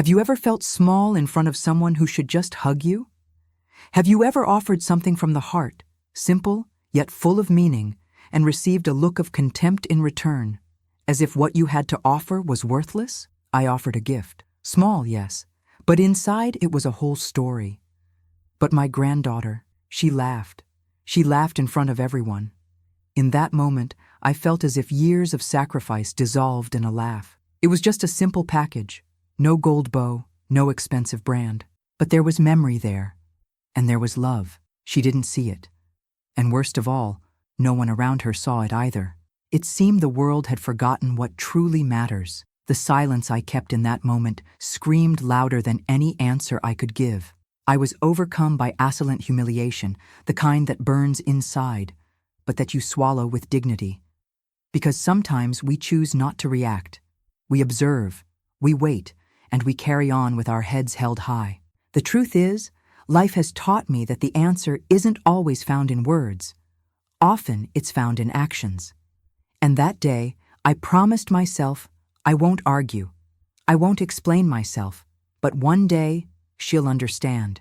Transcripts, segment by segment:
Have you ever felt small in front of someone who should just hug you? Have you ever offered something from the heart, simple yet full of meaning, and received a look of contempt in return, as if what you had to offer was worthless? I offered a gift. Small, yes, but inside it was a whole story. But my granddaughter, she laughed. She laughed in front of everyone. In that moment, I felt as if years of sacrifice dissolved in a laugh. It was just a simple package. No gold bow, no expensive brand. But there was memory there. And there was love. She didn't see it. And worst of all, no one around her saw it either. It seemed the world had forgotten what truly matters. The silence I kept in that moment screamed louder than any answer I could give. I was overcome by assaillant humiliation, the kind that burns inside, but that you swallow with dignity. Because sometimes we choose not to react. We observe, we wait, and we carry on with our heads held high. The truth is, life has taught me that the answer isn't always found in words. Often it's found in actions. And that day, I promised myself, I won't argue. I won't explain myself. But one day, she'll understand.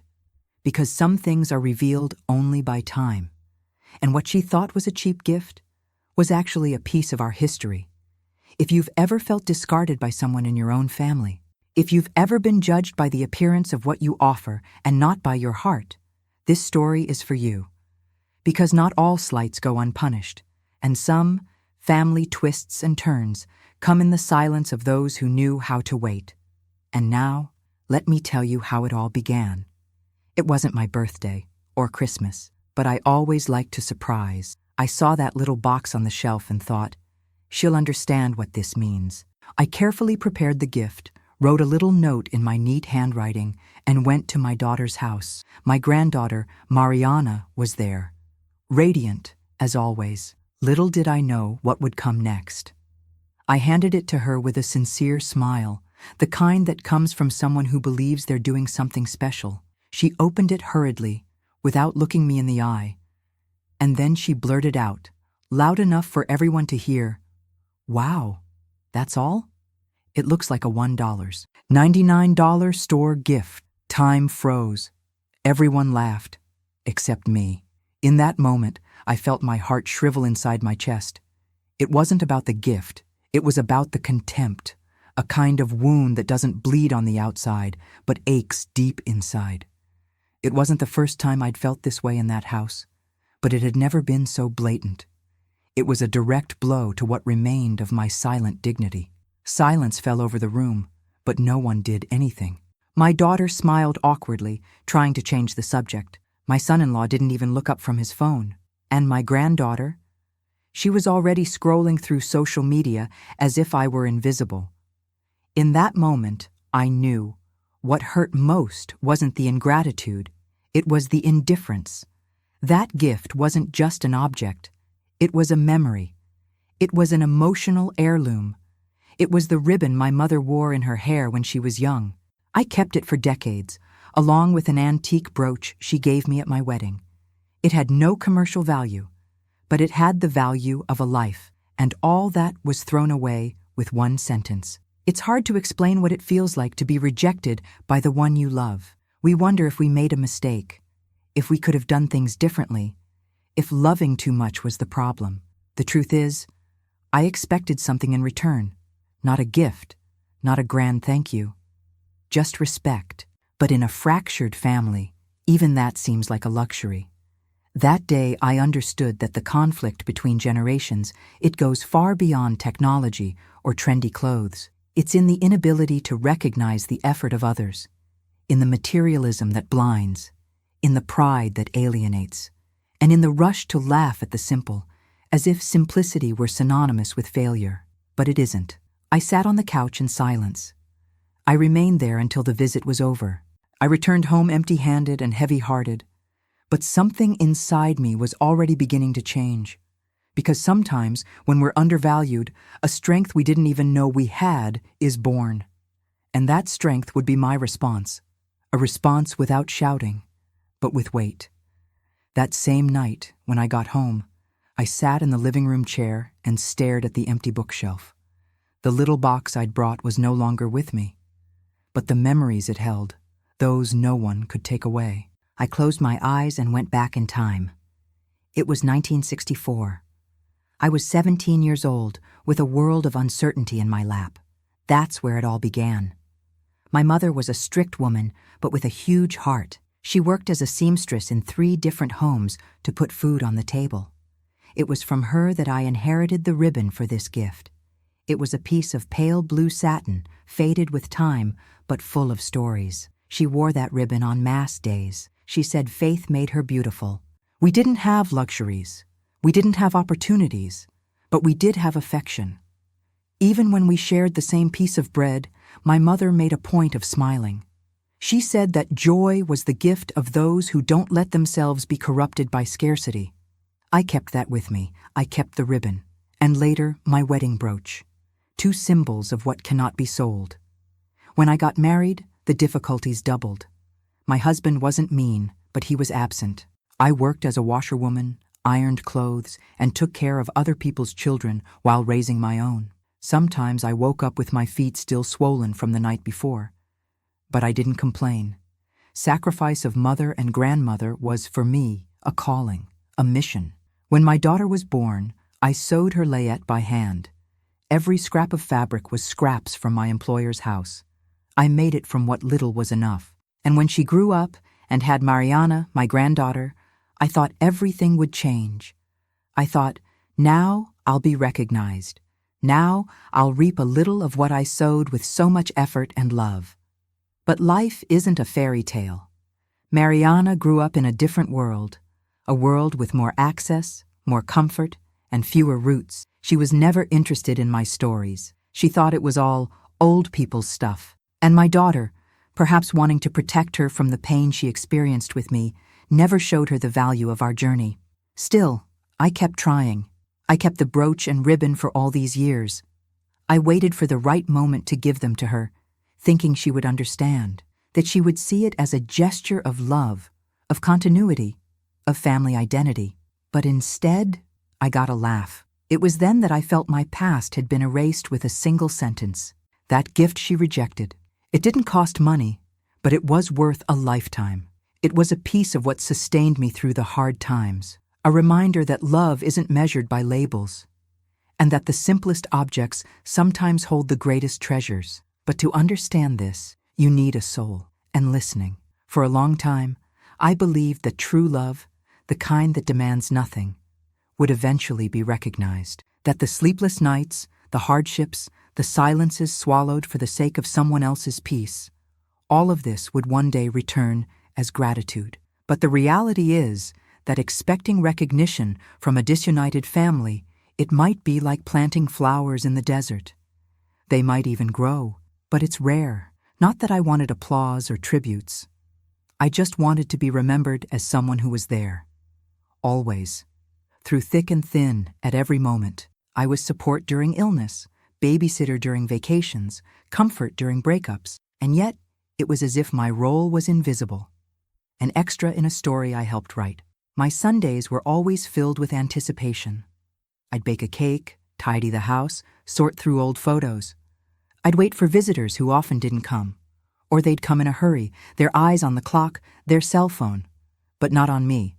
Because some things are revealed only by time. And what she thought was a cheap gift was actually a piece of our history. If you've ever felt discarded by someone in your own family, if you've ever been judged by the appearance of what you offer and not by your heart, this story is for you. Because not all slights go unpunished, and some family twists and turns come in the silence of those who knew how to wait. And now, let me tell you how it all began. It wasn't my birthday or Christmas, but I always liked to surprise. I saw that little box on the shelf and thought, she'll understand what this means. I carefully prepared the gift, wrote a little note in my neat handwriting, and went to my daughter's house. My granddaughter, Mariana, was there, radiant, as always. Little did I know what would come next. I handed it to her with a sincere smile, the kind that comes from someone who believes they're doing something special. She opened it hurriedly, without looking me in the eye. And then she blurted out, loud enough for everyone to hear, "Wow, that's all? It looks like a $1.99 store gift." Time froze. Everyone laughed, except me. In that moment, I felt my heart shrivel inside my chest. It wasn't about the gift, it was about the contempt, a kind of wound that doesn't bleed on the outside, but aches deep inside. It wasn't the first time I'd felt this way in that house, but it had never been so blatant. It was a direct blow to what remained of my silent dignity. Silence fell over the room, but no one did anything. My daughter smiled awkwardly, trying to change the subject. My son-in-law didn't even look up from his phone. And my granddaughter? She was already scrolling through social media as if I were invisible. In that moment, I knew what hurt most wasn't the ingratitude, it was the indifference. That gift wasn't just an object. It was a memory. It was an emotional heirloom. It was the ribbon my mother wore in her hair when she was young. I kept it for decades, along with an antique brooch she gave me at my wedding. It had no commercial value, but it had the value of a life, and all that was thrown away with one sentence. It's hard to explain what it feels like to be rejected by the one you love. We wonder if we made a mistake, if we could have done things differently, if loving too much was the problem. The truth is, I expected something in return, not a gift, not a grand thank you, just respect. But in a fractured family, even that seems like a luxury. That day I understood that the conflict between generations, it goes far beyond technology or trendy clothes. It's in the inability to recognize the effort of others, in the materialism that blinds, in the pride that alienates, and in the rush to laugh at the simple, as if simplicity were synonymous with failure. But it isn't. I sat on the couch in silence. I remained there until the visit was over. I returned home empty-handed and heavy-hearted, but something inside me was already beginning to change. Because sometimes, when we're undervalued, a strength we didn't even know we had is born. And that strength would be my response, a response without shouting, but with weight. That same night, when I got home, I sat in the living room chair and stared at the empty bookshelf. The little box I'd brought was no longer with me. but the memories it held, those no one could take away. I closed my eyes and went back in time. It was 1964. I was 17 years old, with a world of uncertainty in my lap. That's where it all began. My mother was a strict woman, but with a huge heart. She worked as a seamstress in 3 different homes to put food on the table. It was from her that I inherited the ribbon for this gift. It was a piece of pale blue satin, faded with time, but full of stories. She wore that ribbon on Mass days. She said faith made her beautiful. We didn't have luxuries. We didn't have opportunities, but we did have affection. Even when we shared the same piece of bread, my mother made a point of smiling. She said that joy was the gift of those who don't let themselves be corrupted by scarcity. I kept that with me. I kept the ribbon, and later my wedding brooch, 2 symbols of what cannot be sold. When I got married, the difficulties doubled. My husband wasn't mean, but he was absent. I worked as a washerwoman, ironed clothes, and took care of other people's children while raising my own. Sometimes I woke up with my feet still swollen from the night before. But I didn't complain. Sacrifice of mother and grandmother was, for me, a calling, a mission. When my daughter was born, I sewed her layette by hand. Every scrap of fabric was scraps from my employer's house. I made it from what little was enough. And when she grew up and had Mariana, my granddaughter, I thought everything would change. I thought, now I'll be recognized. Now I'll reap a little of what I sowed with so much effort and love. But life isn't a fairy tale. Mariana grew up in a different world, a world with more access, more comfort, and fewer roots. She was never interested in my stories. She thought it was all old people's stuff. And my daughter, perhaps wanting to protect her from the pain she experienced with me, never showed her the value of our journey. Still, I kept trying. I kept the brooch and ribbon for all these years. I waited for the right moment to give them to her, thinking she would understand, that she would see it as a gesture of love, of continuity, of family identity. But instead, I got a laugh. It was then that I felt my past had been erased with a single sentence. That gift she rejected. It didn't cost money, but it was worth a lifetime. It was a piece of what sustained me through the hard times. A reminder that love isn't measured by labels, and that the simplest objects sometimes hold the greatest treasures. But to understand this, you need a soul and listening. For a long time, I believed that true love, the kind that demands nothing, would eventually be recognized. That the sleepless nights, the hardships, the silences swallowed for the sake of someone else's peace, all of this would one day return as gratitude. But the reality is that expecting recognition from a disunited family, it might be like planting flowers in the desert. They might even grow, but it's rare. Not that I wanted applause or tributes. I just wanted to be remembered as someone who was there. Always. Through thick and thin, at every moment. I was support during illness, babysitter during vacations, comfort during breakups, and yet it was as if my role was invisible. An extra in a story I helped write. My Sundays were always filled with anticipation. I'd bake a cake, tidy the house, sort through old photos. I'd wait for visitors who often didn't come. Or they'd come in a hurry, their eyes on the clock, their cell phone, but not on me.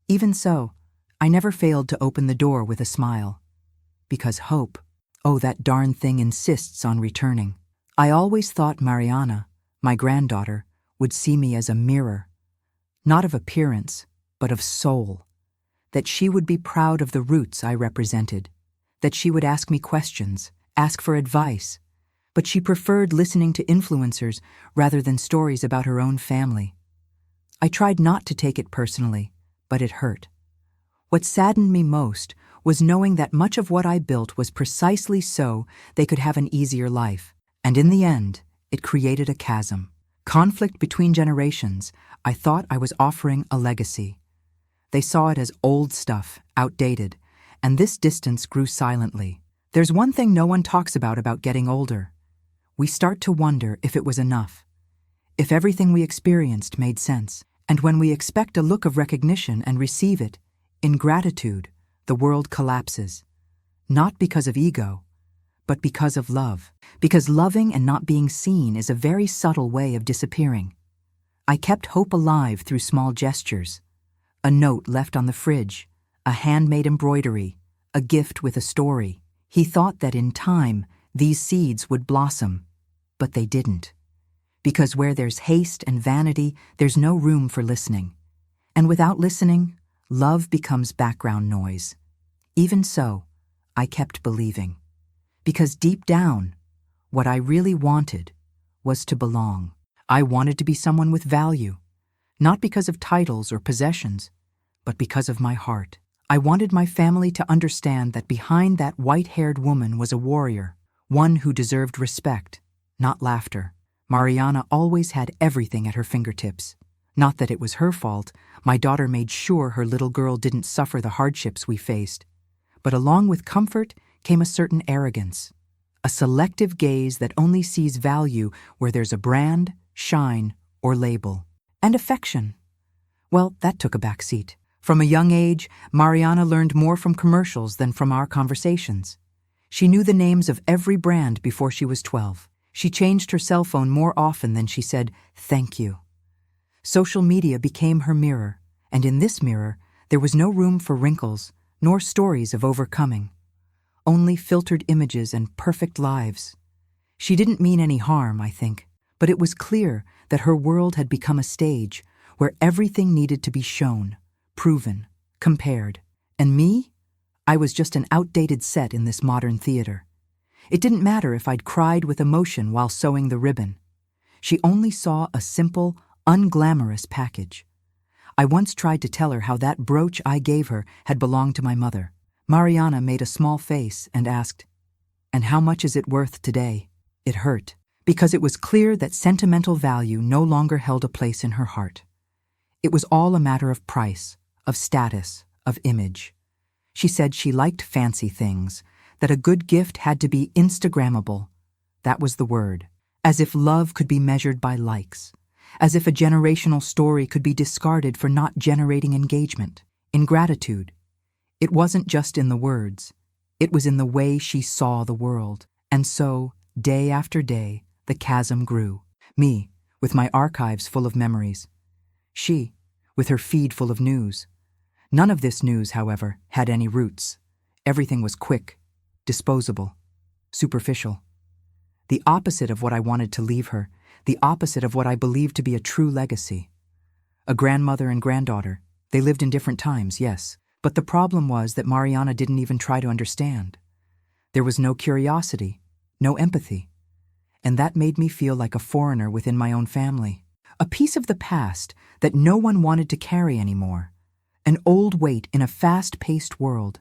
Even so, I never failed to open the door with a smile. Because hope, oh, that darn thing insists on returning. I always thought Mariana, my granddaughter, would see me as a mirror, not of appearance, but of soul. That she would be proud of the roots I represented. That she would ask me questions, ask for advice. But she preferred listening to influencers rather than stories about her own family. I tried not to take it personally, but it hurt. What saddened me most was knowing that much of what I built was precisely so they could have an easier life. And in the end, it created a chasm. Conflict between generations. I thought I was offering a legacy. They saw it as old stuff, outdated, and this distance grew silently. There's one thing no one talks about getting older. We start to wonder if it was enough, if everything we experienced made sense. And when we expect a look of recognition and receive it, in gratitude, the world collapses. Not because of ego, but because of love. Because loving and not being seen is a very subtle way of disappearing. I kept hope alive through small gestures. A note left on the fridge, a handmade embroidery, a gift with a story. He thought that in time, these seeds would blossom, but they didn't. Because where there's haste and vanity, there's no room for listening. And without listening, love becomes background noise. Even so, I kept believing. Because deep down, what I really wanted was to belong. I wanted to be someone with value, not because of titles or possessions, but because of my heart. I wanted my family to understand that behind that white-haired woman was a warrior, one who deserved respect, not laughter. Mariana always had everything at her fingertips. Not that it was her fault. My daughter made sure her little girl didn't suffer the hardships we faced. But along with comfort came a certain arrogance, a selective gaze that only sees value where there's a brand, shine, or label. And affection. Well, that took a back seat. From a young age, Mariana learned more from commercials than from our conversations. She knew the names of every brand before she was 12. She changed her cell phone more often than she said, "Thank you." Social media became her mirror, and in this mirror, there was no room for wrinkles, nor stories of overcoming. Only filtered images and perfect lives. She didn't mean any harm, I think, but it was clear that her world had become a stage where everything needed to be shown, proven, compared. And me? I was just an outdated set in this modern theater. It didn't matter if I'd cried with emotion while sewing the ribbon. She only saw a simple, unglamorous package. I once tried to tell her how that brooch I gave her had belonged to my mother. Mariana made a small face and asked, "And how much is it worth today?" It hurt, because it was clear that sentimental value no longer held a place in her heart. It was all a matter of price, of status, of image. She said she liked fancy things, that a good gift had to be Instagrammable. That was the word. As if love could be measured by likes. As if a generational story could be discarded for not generating engagement. Ingratitude. It wasn't just in the words. It was in the way she saw the world. And so, day after day, the chasm grew. Me, with my archives full of memories. She, with her feed full of news. None of this news, however, had any roots. Everything was quick, disposable, superficial. The opposite of what I wanted to leave her, the opposite of what I believed to be a true legacy. A grandmother and granddaughter, they lived in different times, yes, but the problem was that Mariana didn't even try to understand. There was no curiosity, no empathy, and that made me feel like a foreigner within my own family. A piece of the past that no one wanted to carry anymore. An old weight in a fast-paced world.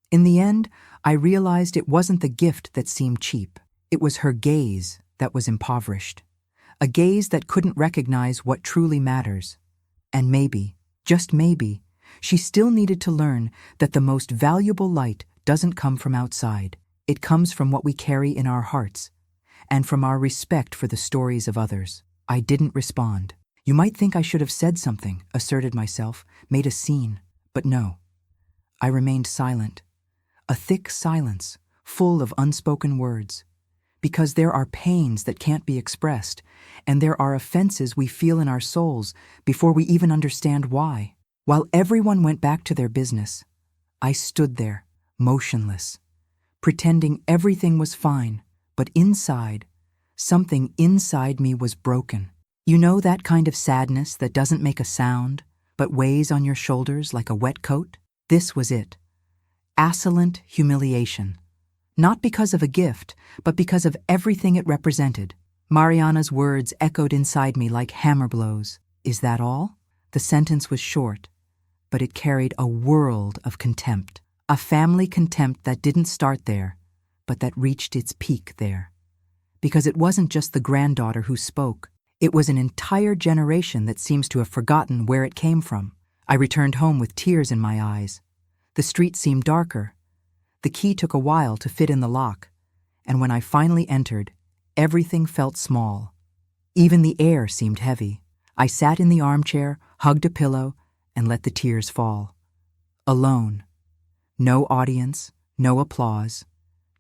In the end, I realized it wasn't the gift that seemed cheap. It was her gaze that was impoverished. A gaze that couldn't recognize what truly matters. And maybe, just maybe, she still needed to learn that the most valuable light doesn't come from outside. It comes from what we carry in our hearts, and from our respect for the stories of others. I didn't respond. You might think I should have said something, asserted myself, made a scene, but no. I remained silent. A thick silence, full of unspoken words. Because there are pains that can't be expressed, and there are offenses we feel in our souls before we even understand why. While everyone went back to their business, I stood there, motionless, pretending everything was fine, but inside, something inside me was broken. You know that kind of sadness that doesn't make a sound, but weighs on your shoulders like a wet coat? This was it. Assolent humiliation. Not because of a gift, but because of everything it represented. Mariana's words echoed inside me like hammer blows. Is that all? The sentence was short, but it carried a world of contempt. A family contempt that didn't start there, but that reached its peak there. Because it wasn't just the granddaughter who spoke. It was an entire generation that seems to have forgotten where it came from. I returned home with tears in my eyes. The street seemed darker. The key took a while to fit in the lock, and when I finally entered, everything felt small. Even the air seemed heavy. I sat in the armchair, hugged a pillow, and let the tears fall. Alone. No audience, no applause,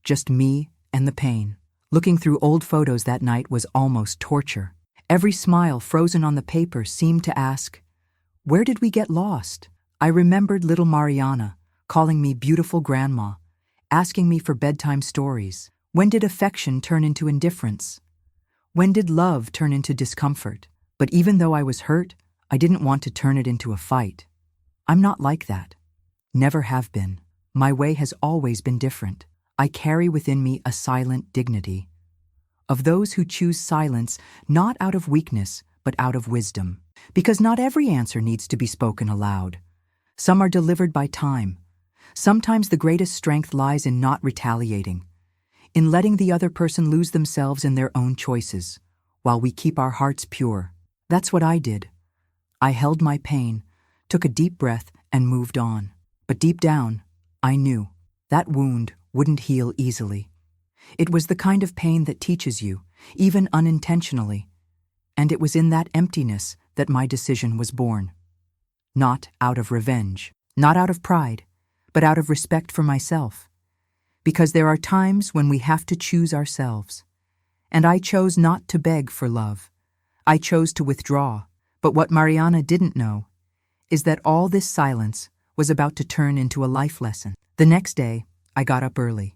just me and the pain. Looking through old photos that night was almost torture. Every smile frozen on the paper seemed to ask, "Where did we get lost?" I remembered little Mariana calling me beautiful grandma, asking me for bedtime stories. When did affection turn into indifference? When did love turn into discomfort? But even though I was hurt, I didn't want to turn it into a fight. I'm not like that. Never have been. My way has always been different. I carry within me a silent dignity. Of those who choose silence not out of weakness, but out of wisdom. Because not every answer needs to be spoken aloud. Some are delivered by time. Sometimes the greatest strength lies in not retaliating, in letting the other person lose themselves in their own choices, while we keep our hearts pure. That's what I did. I held my pain, took a deep breath, and moved on. But deep down, I knew that wound wouldn't heal easily. It was the kind of pain that teaches you, even unintentionally. And it was in that emptiness that my decision was born. Not out of revenge, not out of pride, but out of respect for myself. Because there are times when we have to choose ourselves. And I chose not to beg for love. I chose to withdraw. But what Mariana didn't know is that all this silence was about to turn into a life lesson. The next day, I got up early.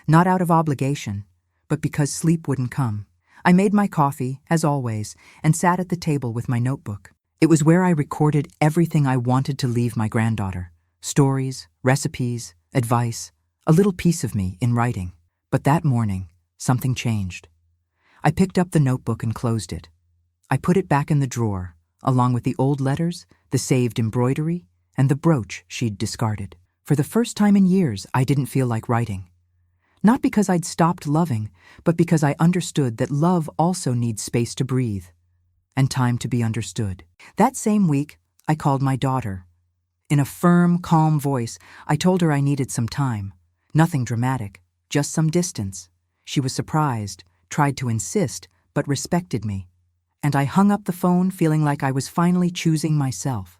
Not out of obligation, but because sleep wouldn't come. I made my coffee, as always, and sat at the table with my notebook. It was where I recorded everything I wanted to leave my granddaughter. Stories, recipes, advice, a little piece of me in writing. But that morning, something changed. I picked up the notebook and closed it. I put it back in the drawer, along with the old letters, the saved embroidery, and the brooch she'd discarded. For the first time in years, I didn't feel like writing. Not because I'd stopped loving, but because I understood that love also needs space to breathe and time to be understood. That same week, I called my daughter. In a firm, calm voice, I told her I needed some time. Nothing dramatic, just some distance. She was surprised, tried to insist, but respected me. And I hung up the phone feeling like I was finally choosing myself.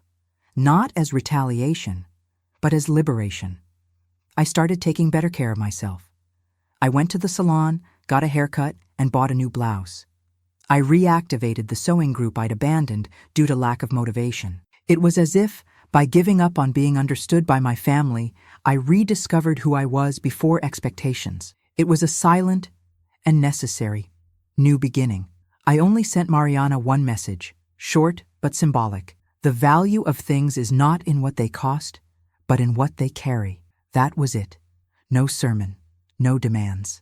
Not as retaliation, but as liberation. I started taking better care of myself. I went to the salon, got a haircut, and bought a new blouse. I reactivated the sewing group I'd abandoned due to lack of motivation. It was as if, by giving up on being understood by my family, I rediscovered who I was before expectations. It was a silent and necessary new beginning. I only sent Mariana one message, short but symbolic. The value of things is not in what they cost, but in what they carry. That was it. No sermon. No demands.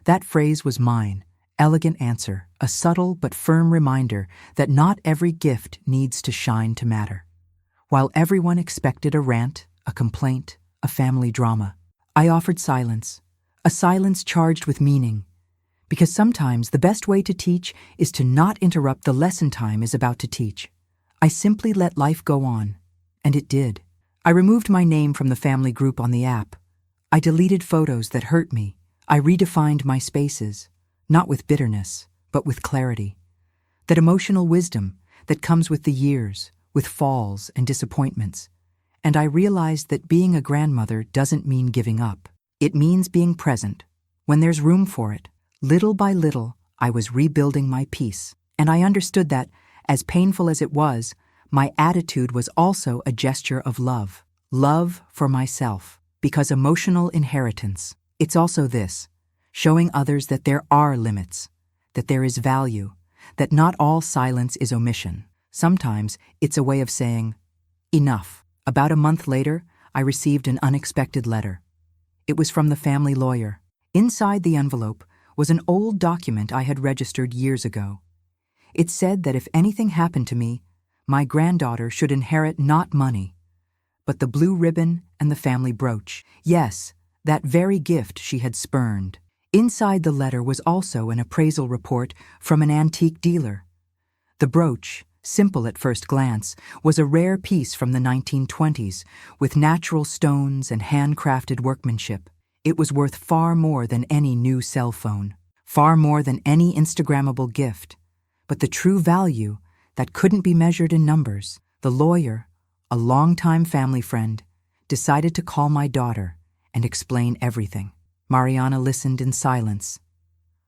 That phrase was mine, elegant answer, a subtle but firm reminder that not every gift needs to shine to matter. While everyone expected a rant, a complaint, a family drama, I offered silence, a silence charged with meaning. Because sometimes the best way to teach is to not interrupt the lesson time is about to teach. I simply let life go on, and it did. I removed my name from the family group on the app. I deleted photos that hurt me. I redefined my spaces, not with bitterness, but with clarity. That emotional wisdom that comes with the years, with falls and disappointments. And I realized that being a grandmother doesn't mean giving up. It means being present, when there's room for it. Little by little, I was rebuilding my peace. And I understood that, as painful as it was, my attitude was also a gesture of love. Love for myself. Because emotional inheritance, it's also this, showing others that there are limits, that there is value, that not all silence is omission. Sometimes it's a way of saying, enough. About a month later, I received an unexpected letter. It was from the family lawyer. Inside the envelope was an old document I had registered years ago. It said that if anything happened to me, my granddaughter should inherit not money, but the blue ribbon and the family brooch. Yes, that very gift she had spurned. Inside the letter was also an appraisal report from an antique dealer. The brooch, simple at first glance, was a rare piece from the 1920s, with natural stones and handcrafted workmanship. It was worth far more than any new cell phone, far more than any Instagrammable gift. But the true value that couldn't be measured in numbers, the lawyer, a longtime family friend, decided to call my daughter and explain everything. Mariana listened in silence.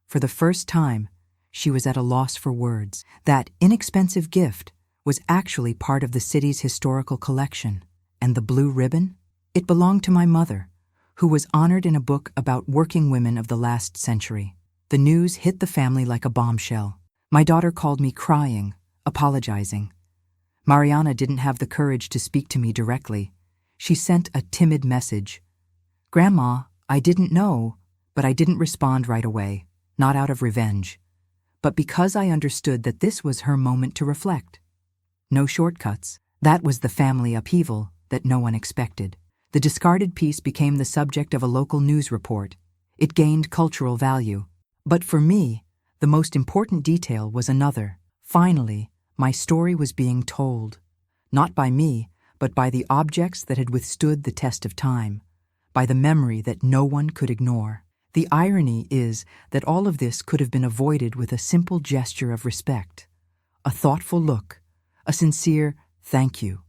For the first time, she was at a loss for words. That inexpensive gift was actually part of the city's historical collection. And the blue ribbon? It belonged to my mother, who was honored in a book about working women of the last century. The news hit the family like a bombshell. My daughter called me crying, apologizing. Mariana didn't have the courage to speak to me directly. She sent a timid message. "Grandma, I didn't know," but I didn't respond right away, not out of revenge, but because I understood that this was her moment to reflect. No shortcuts. That was the family upheaval that no one expected. The discarded piece became the subject of a local news report. It gained cultural value. But for me, the most important detail was another. Finally, my story was being told. Not by me, but by the objects that had withstood the test of time, by the memory that no one could ignore. The irony is that all of this could have been avoided with a simple gesture of respect, a thoughtful look, a sincere thank you.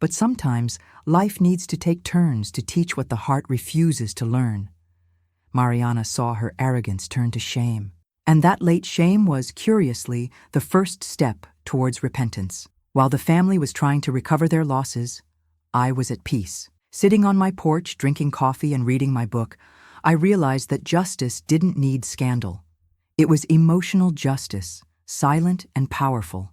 But sometimes life needs to take turns to teach what the heart refuses to learn. Mariana saw her arrogance turn to shame. And that late shame was, curiously, the first step towards repentance. While the family was trying to recover their losses, I was at peace. Sitting on my porch, drinking coffee and reading my book, I realized that justice didn't need scandal. It was emotional justice, silent and powerful.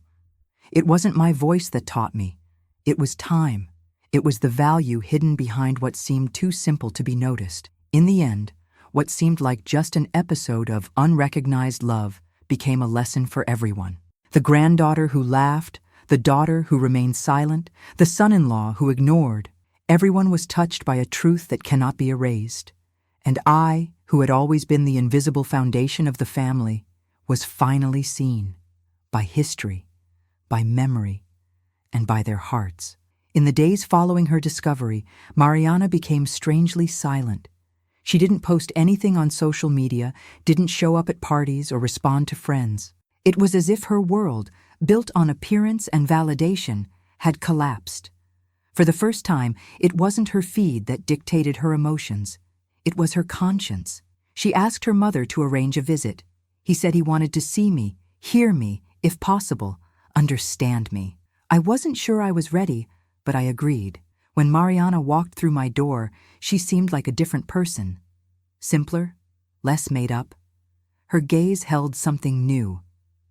It wasn't my voice that taught me. It was time. It was the value hidden behind what seemed too simple to be noticed. In the end, what seemed like just an episode of unrecognized love became a lesson for everyone. The granddaughter who laughed, the daughter who remained silent, the son-in-law who ignored. Everyone was touched by a truth that cannot be erased. And I, who had always been the invisible foundation of the family, was finally seen by history, by memory, and by their hearts. In the days following her discovery, Mariana became strangely silent. She didn't post anything on social media, didn't show up at parties or respond to friends. It was as if her world, built on appearance and validation, had collapsed. For the first time, it wasn't her feed that dictated her emotions. It was her conscience. She asked her mother to arrange a visit. He said he wanted to see me, hear me, if possible, understand me. I wasn't sure I was ready, but I agreed. When Mariana walked through my door, she seemed like a different person. Simpler, less made up. Her gaze held something new,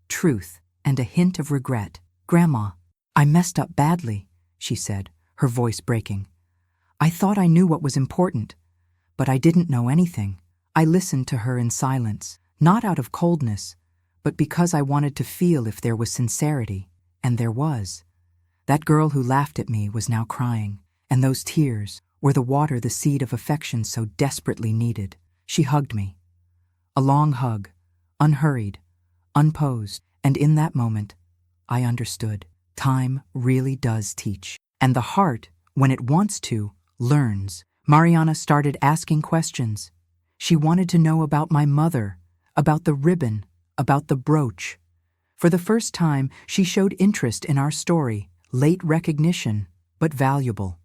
truth, and a hint of regret. "Grandma, I messed up badly," she said, her voice breaking. "I thought I knew what was important, but I didn't know anything." I listened to her in silence, not out of coldness, but because I wanted to feel if there was sincerity, and there was. That girl who laughed at me was now crying, and those tears were the water the seed of affection so desperately needed. She hugged me. A long hug, unhurried, unposed, and in that moment, I understood. Time really does teach. And the heart, when it wants to, learns. Mariana started asking questions. She wanted to know about my mother, about the ribbon, about the brooch. For the first time, she showed interest in our story, late recognition, but valuable.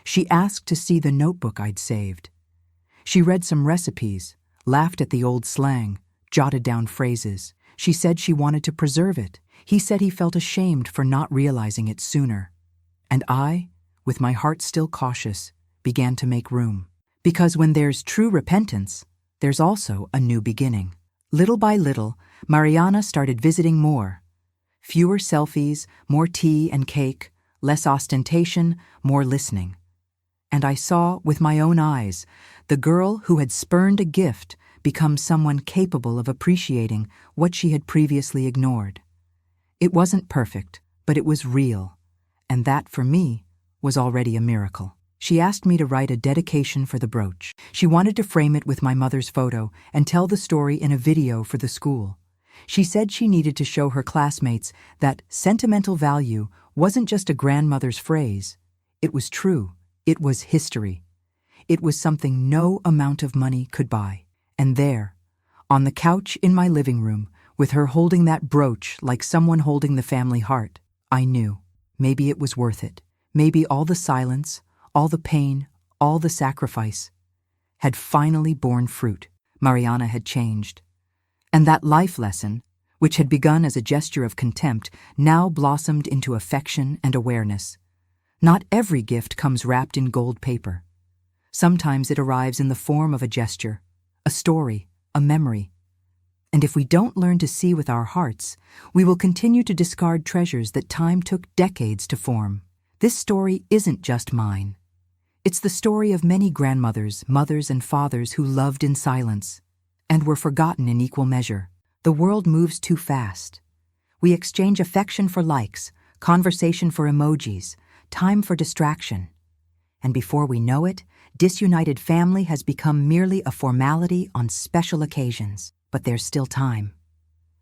She asked to see the notebook I'd saved. She read some recipes, laughed at the old slang, jotted down phrases. She said she wanted to preserve it. He said he felt ashamed for not realizing it sooner. And I, with my heart still cautious, began to make room. Because when there's true repentance, there's also a new beginning. Little by little, Mariana started visiting more. Fewer selfies, more tea and cake, less ostentation, more listening. And I saw, with my own eyes, the girl who had spurned a gift become someone capable of appreciating what she had previously ignored. It wasn't perfect, but it was real, and that, for me, was already a miracle. She asked me to write a dedication for the brooch. She wanted to frame it with my mother's photo and tell the story in a video for the school. She said she needed to show her classmates that sentimental value wasn't just a grandmother's phrase. It was true. It was history. It was something no amount of money could buy. And there, on the couch in my living room, with her holding that brooch like someone holding the family heart, I knew maybe it was worth it. Maybe all the silence, all the pain, all the sacrifice. had finally borne fruit. Mariana had changed. And that life lesson, which had begun as a gesture of contempt, now blossomed into affection and awareness. Not every gift comes wrapped in gold paper. Sometimes it arrives in the form of a gesture, a story, a memory. And if we don't learn to see with our hearts, we will continue to discard treasures that time took decades to form. This story isn't just mine. It's the story of many grandmothers, mothers, and fathers who loved in silence and were forgotten in equal measure. The world moves too fast. We exchange affection for likes, conversation for emojis, time for distraction. And before we know it, disunited family has become merely a formality on special occasions. But there's still time.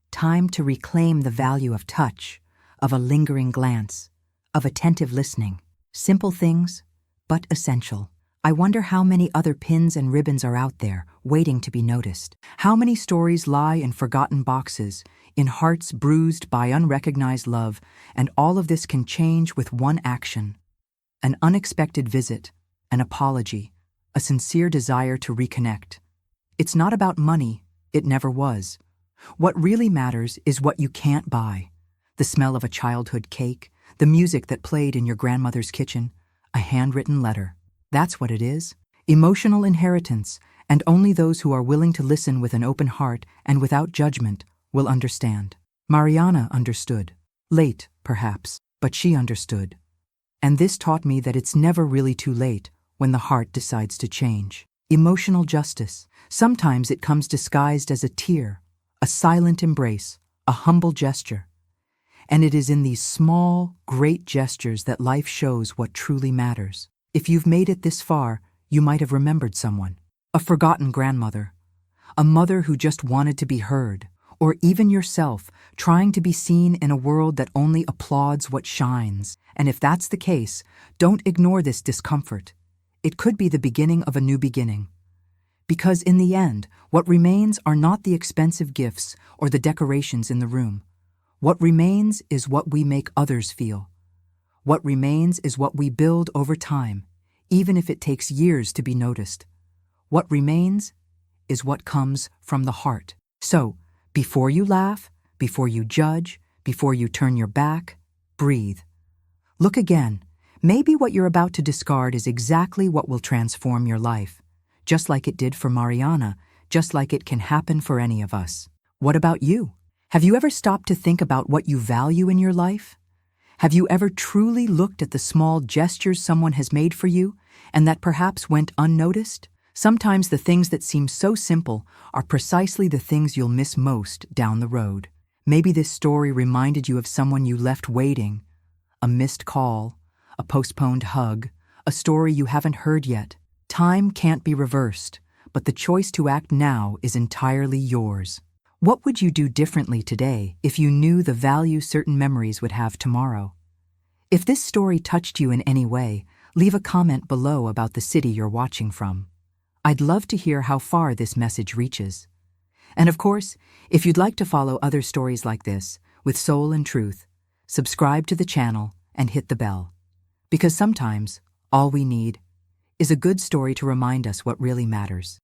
Time to reclaim the value of touch, of a lingering glance, of attentive listening. Simple things, but essential. I wonder how many other pins and ribbons are out there, waiting to be noticed. How many stories lie in forgotten boxes, in hearts bruised by unrecognized love, and all of this can change with one action. An unexpected visit, an apology, a sincere desire to reconnect. It's not about money, it never was. What really matters is what you can't buy. The smell of a childhood cake, the music that played in your grandmother's kitchen, a handwritten letter. That's what it is. Emotional inheritance, and only those who are willing to listen with an open heart and without judgment will understand. Mariana understood. Late, perhaps, but she understood. And this taught me that it's never really too late when the heart decides to change. Emotional justice. Sometimes it comes disguised as a tear, a silent embrace, a humble gesture. And it is in these small, great gestures that life shows what truly matters. If you've made it this far, you might have remembered someone. A forgotten grandmother. A mother who just wanted to be heard. Or even yourself, trying to be seen in a world that only applauds what shines. And if that's the case, don't ignore this discomfort. It could be the beginning of a new beginning. Because in the end, what remains are not the expensive gifts or the decorations in the room. What remains is what we make others feel. What remains is what we build over time, even if it takes years to be noticed. What remains is what comes from the heart. So, before you laugh, before you judge, before you turn your back, breathe. Look again. Maybe what you're about to discard is exactly what will transform your life. Just like it did for Mariana, just like it can happen for any of us. What about you? Have you ever stopped to think about what you value in your life? Have you ever truly looked at the small gestures someone has made for you and that perhaps went unnoticed? Sometimes the things that seem so simple are precisely the things you'll miss most down the road. Maybe this story reminded you of someone you left waiting, a missed call, a postponed hug, a story you haven't heard yet. Time can't be reversed, but the choice to act now is entirely yours. What would you do differently today if you knew the value certain memories would have tomorrow? If this story touched you in any way, leave a comment below about the city you're watching from. I'd love to hear how far this message reaches. And of course, if you'd like to follow other stories like this, with soul and truth, subscribe to the channel and hit the bell. Because sometimes, all we need is a good story to remind us what really matters.